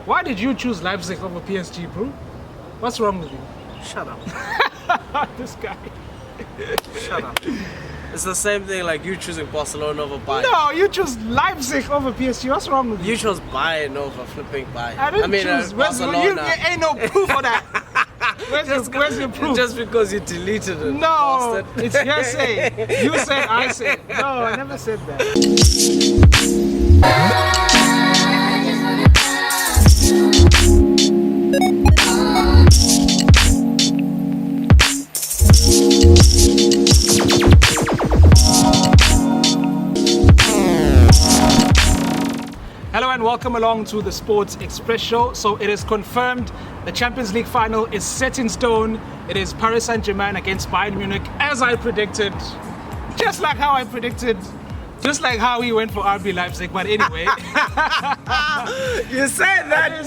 Why did you choose Leipzig over PSG, bro? What's wrong with you? Shut up. This guy. Shut up. It's the same thing like you choosing Barcelona over Bayern. No, you chose Leipzig over PSG. What's wrong with you? You chose Bayern over flipping Bayern. I didn't choose. Barcelona. You ain't no proof of that. Where's your proof? Just because you deleted it. No, bastard. it's hearsay. You said, I said. No, I never said that. Hello and welcome along to the Sports Express Show. So it is confirmed the Champions League final is set in stone. It is Paris Saint Germain against Bayern Munich, as I predicted. Just like how I predicted. Just like how we went for RB Leipzig. But anyway. You said that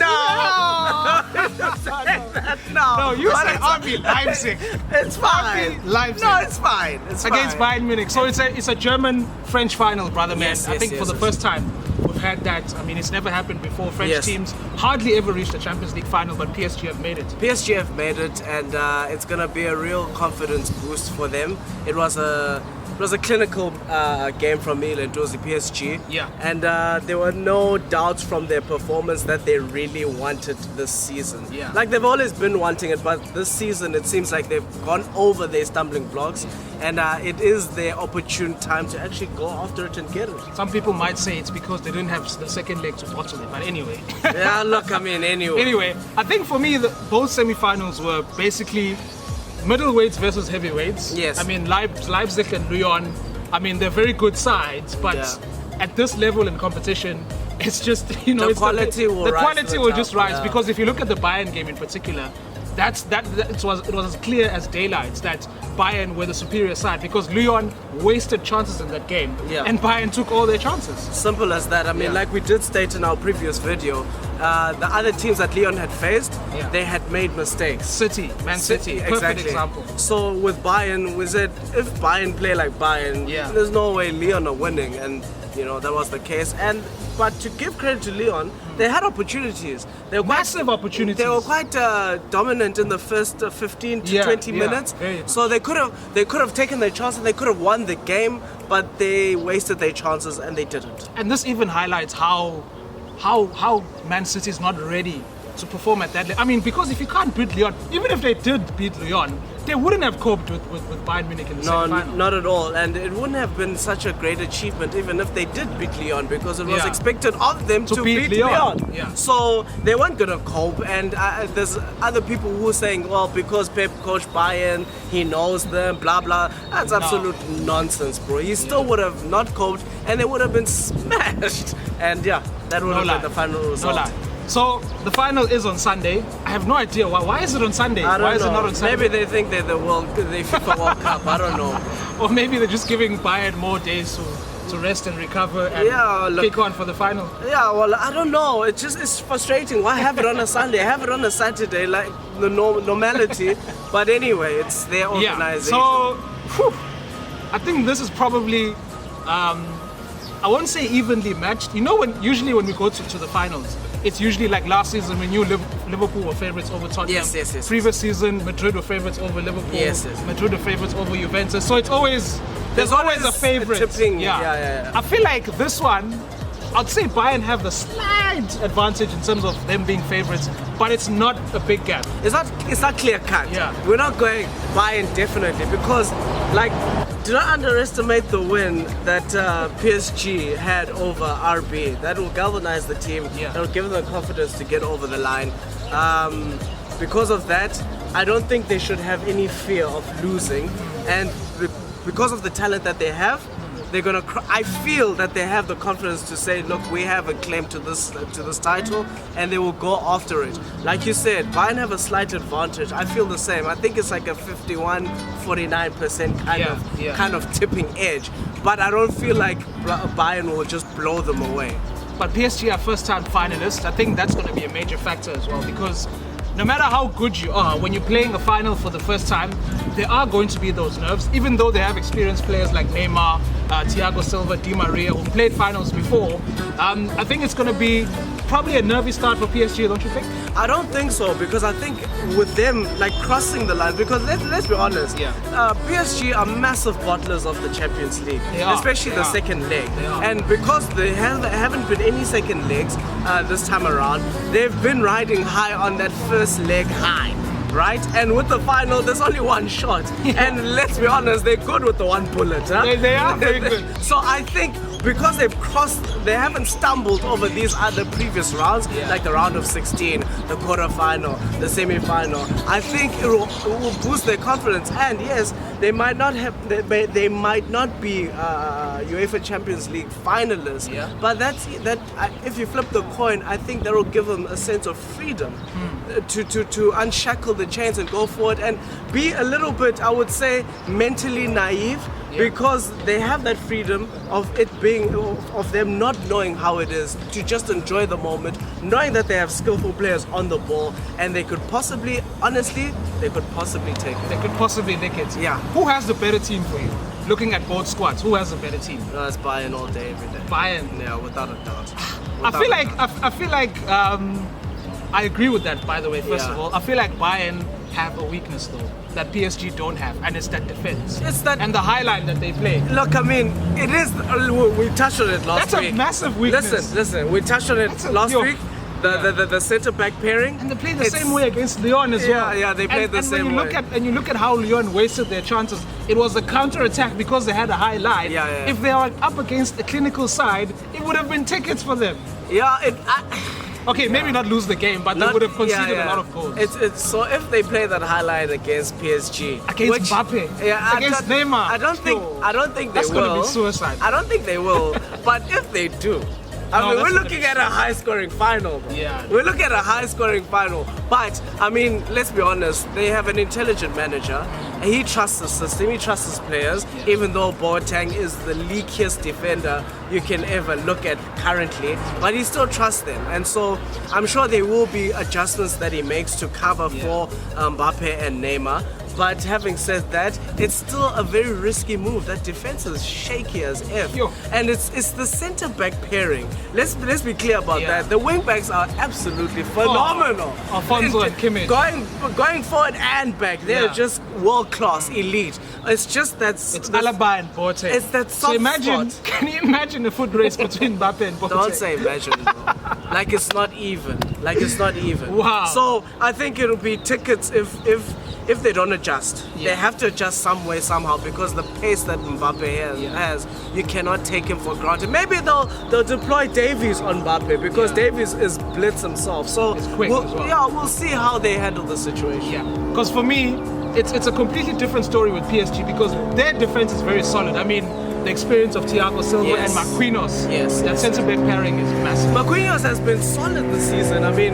No, you said RB Leipzig. It's fine. RB Leipzig. No, it's fine. It's Against fine. Bayern Munich. So it's a German-French final, brother man. Yes, I think for the first time we've had that. I mean, it's never happened before. French teams hardly ever reached the Champions League final, but PSG have made it. PSG have made it, and it's gonna be a real confidence boost for them. It was a clinical game from Milan towards the PSG. Yeah. And there were no doubts from their performance that they really wanted this season. Yeah. Like they've always been wanting it, but this season it seems like they've gone over their stumbling blocks, and it is their opportune time to actually go after it and get it. Some people might say it's because they didn't have the second leg to bottle it, but anyway. Yeah, look, I mean, anyway. Anyway, I think for me, both semi-finals were basically middleweights versus heavyweights. Yes. I mean, Leipzig and Lyon, I mean, they're very good sides, but at this level in competition, it's just, The quality will just rise. Because if you look at the Bayern game in particular, it was as clear as daylight that Bayern were the superior side because Lyon wasted chances in that game and Bayern took all their chances. Simple as that. I mean, like we did state in our previous video, the other teams that Lyon had faced, they had made mistakes. Man City, perfect exactly. example. So with Bayern, we said if Bayern play like Bayern, there's no way Lyon are winning, and that was the case. But to give credit to Lyon, they had opportunities. They were massive opportunities. They were quite dominant in the first 15 to 20 minutes. So they could have taken their chance and they could have won the game, but they wasted their chances and they didn't. And this even highlights how Man City is not ready to perform at that level. I mean, because if you can't beat Lyon, even if they did beat Lyon, they wouldn't have coped with Bayern Munich in the semi-final. Not at all. And it wouldn't have been such a great achievement even if they did beat Lyon, because it was expected of them to beat Lyon. Yeah. So they weren't going to cope. And there's other people who are saying, well, because Pep coached Bayern, he knows them, blah, blah. That's absolute nonsense, bro. He still would have not coped and they would have been smashed. And that would have been the final result. No lie. So the final is on Sunday. I have no idea why is it on Sunday? Why is it not on Sunday? Maybe they think they're the FIFA World Cup. I don't know. Or maybe they're just giving Bayern more days to rest and recover and kick on for the final. Yeah, well, I don't know. It's frustrating. Why have it on a Sunday? Have it on a Saturday, like the normality. But anyway, it's their organization. So I think this is probably I won't say evenly matched. Usually when we go to the finals, it's usually like last season when Liverpool were favourites over Tottenham. Yes. Previous season, Madrid were favourites over Liverpool. Yes. Madrid were favourites over Juventus. So it's always there's always a favourite. I feel like this one, I'd say Bayern have the slight advantage in terms of them being favourites, but it's not a big gap. It's not clear cut. Yeah. We're not going Bayern definitely, because do not underestimate the win that PSG had over RB. That will galvanize the team. That will give them the confidence to get over the line. Because of that, I don't think they should have any fear of losing. And because of the talent that they have, they're gonna. I feel that they have the confidence to say, look, we have a claim to this title, and they will go after it. Like you said, Bayern have a slight advantage. I feel the same. I think it's like a 51-49% kind of tipping edge. But I don't feel like Bayern will just blow them away. But PSG are first-time finalists. I think that's going to be a major factor as well, because no matter how good you are, when you're playing a final for the first time, there are going to be those nerves, even though they have experienced players like Neymar, Thiago Silva, Di Maria, who played finals before. I think it's going to be probably a nervy start for PSG, don't you think? I don't think so, because I think with them like crossing the line, because let's be honest, PSG are massive bottlers of the Champions League, especially the second leg, and because they haven't been any second legs this time around, they've been riding high on that first leg high. Right? And with the final, there's only one shot. And let's be honest, they're good with the one bullet. Huh? They are very good. So I think because they've crossed, they haven't stumbled over these other previous rounds, like the round of 16, the quarter-final, the semi-final. I think it will boost their confidence. And yes, they might not be UEFA Champions League finalists. But if you flip the coin, I think that will give them a sense of freedom to unshackle the chains and go forward and be a little bit, I would say, mentally naive. Because they have that freedom of them not knowing how it is, to just enjoy the moment, knowing that they have skillful players on the ball, and they could possibly, honestly, take it. They could possibly nick it. Yeah. Who has the better team for you? Looking at both squads, who has the better team? No, it's Bayern all day, every day. Bayern. Yeah, without a doubt. I feel like I agree with that. By the way, first of all, I feel like Bayern have a weakness though that PSG don't have, and it's that defense. It's that, and the high line that they play. Look, I mean, it is. We touched on it last week. That's a massive weakness. Listen. We touched on it last week. The centre back pairing. And they play the same way against Lyon as well. Yeah, they played the same way. And you look at how Lyon wasted their chances. It was a counter attack because they had a high line. If they were up against the clinical side, it would have been tickets for them. Okay, maybe not lose the game, but they would have conceded a lot of goals. So if they play that high line against PSG, against Mbappe, against Neymar, I don't think they will. That's going to be suicide. I don't think they will. But if they do, we're looking at a high-scoring final. We're looking at a high-scoring final. But I mean, let's be honest. They have an intelligent manager. And he trusts the system. He trusts his players. Even though Boateng is the leakiest defender you can ever look at currently, but he still trusts them. And so I'm sure there will be adjustments that he makes to cover for Mbappe and Neymar. But having said that, it's still a very risky move. That defense is shaky as F. And it's the centre back pairing. Let's be clear about that. The wing backs are absolutely phenomenal. Alfonso and Kimmich. Going forward and back, they're just world class, elite. It's just it's Alaba and Boateng. It's that soft spot. Can you imagine a foot race between Mbappe and Boateng? Don't say imagine, bro. Like it's not even. Wow. So I think it'll be tickets if they don't adjust. They have to adjust some way, somehow, because the pace that Mbappe has, you cannot take him for granted. Maybe they'll deploy Davies on Mbappe, because Davies is blitz himself. So it's quick as well. We'll see how they handle the situation. Because for me, it's a completely different story with PSG, because their defense is very solid. I mean, the experience of Thiago Silva and Marquinhos. That centre-back pairing is massive. Marquinhos has been solid this season. I mean,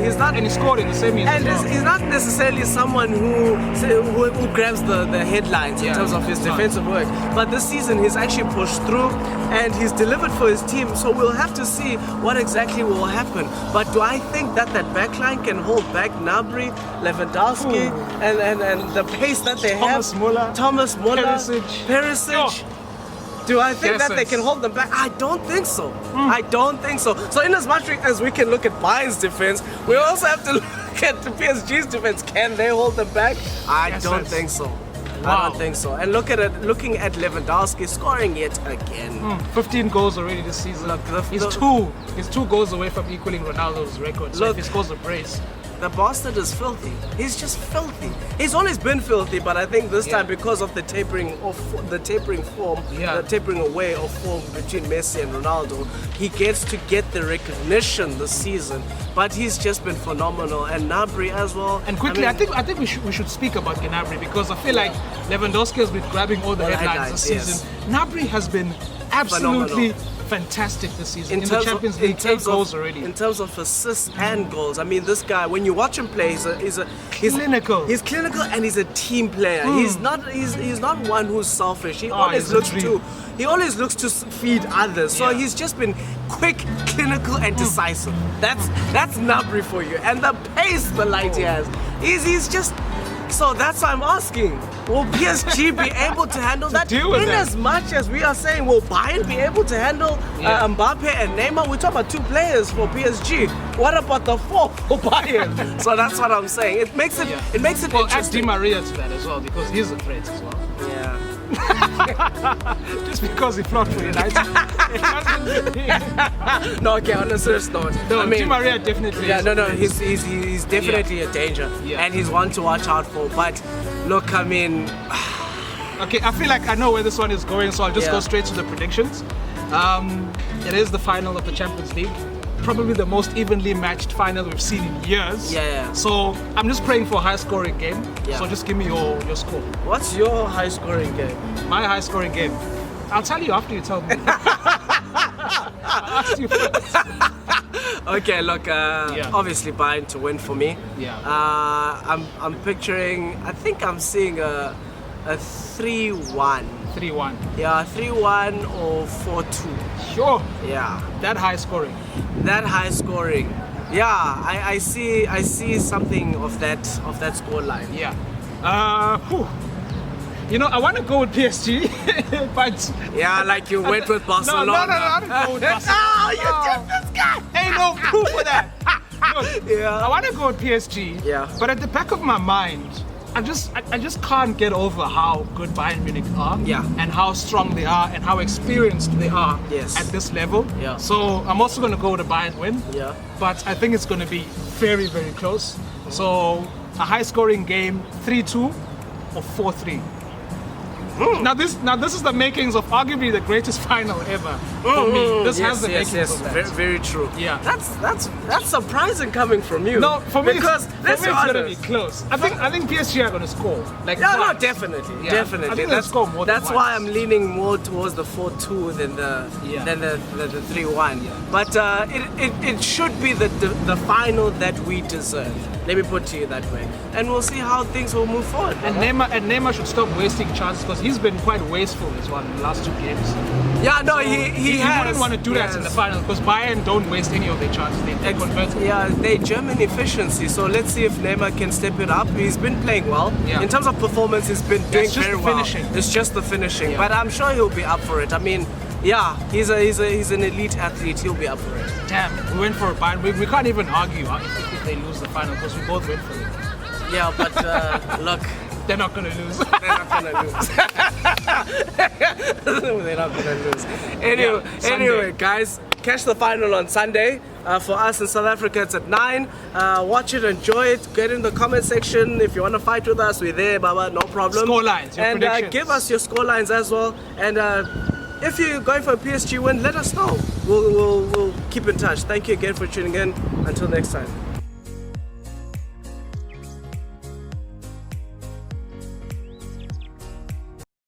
he's not... And he scored in the semis as well. He's not necessarily someone who grabs the headlines in terms of his defensive work. But this season, he's actually pushed through and he's delivered for his team. So we'll have to see what exactly will happen. But do I think that backline can hold back Gnabry, Lewandowski, and the pace that they have? Thomas Muller, Perisic. Do I think that they can hold them back? I don't think so. I don't think so. So in as much as we can look at Bayern's defense, we also have to look at the PSG's defense. Can they hold them back? I don't think so. I don't think so. And looking at Lewandowski scoring yet again. 15 goals already this season. Look, he's two goals away from equaling Ronaldo's record. So if he scores a brace. The bastard is filthy. He's just filthy. He's always been filthy, but I think this time, because of the tapering form, the tapering away of form between Messi and Ronaldo, he gets to get the recognition this season. But he's just been phenomenal, and Gnabry as well. And quickly, I think we should speak about Gnabry, because I feel like Lewandowski has been grabbing all the headlines this season. Gnabry has been absolutely fantastic this season in the Champions League. 8 goals already. In terms of assists and goals, I mean, this guy, when you watch him play, he's clinical. He's clinical and he's a team player. He's not one who's selfish. He always looks to feed others. So he's just been quick, clinical, and decisive. That's Gnabry for you. And the pace the light he has. He's just So that's why I'm asking. Will PSG be able to handle that? deal with in that. as much as we are saying, will Bayern be able to handle Mbappe and Neymar? We're talking about 2 players for PSG. What about the 4 for Bayern? So that's what I'm saying. It makes it Well, add Di interesting. Maria to that as well because he's a threat as well. Yeah. Just because he flopped for United. It doesn't mean- No, okay, on a serious note. No, I mean, Di Maria definitely. yeah, is no, a no, threat. he's definitely a danger, Yeah. and he's one to watch out for. But look, I mean, Okay, I feel like I know where this one is going, so I'll just Yeah. go straight to the predictions. It is the final of the Champions League. Probably the most evenly matched final we've seen in years. Yeah. So I'm just praying for a high-scoring game. Yeah. So just give me your score. what's your high-scoring game? My high-scoring game. I'll tell you after you tell me. I'll ask you first. Okay, look, obviously Bayern to win for me. Yeah. I'm picturing. I think I'm seeing a 3-1. 3-1. Yeah, 3-1 or 4-2. Sure. Yeah, That high-scoring. that high scoring. Yeah, I see something of that score line. Yeah. Whew. You know, I want to go with PSG, but Yeah, like you went with Barcelona. no, I didn't go with Barcelona. Oh, you No. did this guy. Ain't no proof for that. Look, Yeah. I want to go with PSG. Yeah. But at the back of my mind, I just can't get over how good Bayern Munich are. Yeah. And how strong they are and how experienced they are Yes. at this level. Yeah. So I'm also going to go with a Bayern win. Yeah. But I think it's going to be very, very close. So a high-scoring game, 3-2 or 4-3. Now this is the makings of arguably the greatest final ever for me. This has the makings of that. Very, very true. Yeah. That's surprising coming from you. No, for me, because it's gonna be honest. close. I think PSG are gonna score. Like Yeah, no, twice. definitely, Yeah, I definitely. think they'll score more than That's why once. I'm leaning more towards the 4-2 than the Yeah. than the 3-1. But it should be the final that we deserve. Let me put it to you that way, and we'll see how things will move forward. And Neymar should stop wasting chances because he's been quite wasteful as well in the last 2 games. Yeah, no, So he has. wouldn't want to do that in the final because Bayern don't waste any of their chances. They convert it. Yeah, they German efficiency. So let's see if Neymar can step it up. He's been playing well. Yeah. In terms of performance, he's been doing It's just very the well. finishing. It's just the finishing. Yeah. But I'm sure he'll be up for it. I mean, yeah, he's an elite athlete. He'll be up for it. Damn, we went for a Bayern. We can't even argue if they lose the final because we both went for it. Yeah, but look, They're not gonna lose. they're not gonna lose. They're not gonna lose. Anyway, Yeah, Sunday. anyway, guys, catch the final on Sunday. For us in South Africa, it's at 9. Watch it, enjoy it. Get in the comment section if you want to fight with us. We're there, Baba. No problem. Score lines, your and predictions. give us your score lines as well. And if you're going for a PSG win, let us know. We'll keep in touch. Thank you again for tuning in. Until next time.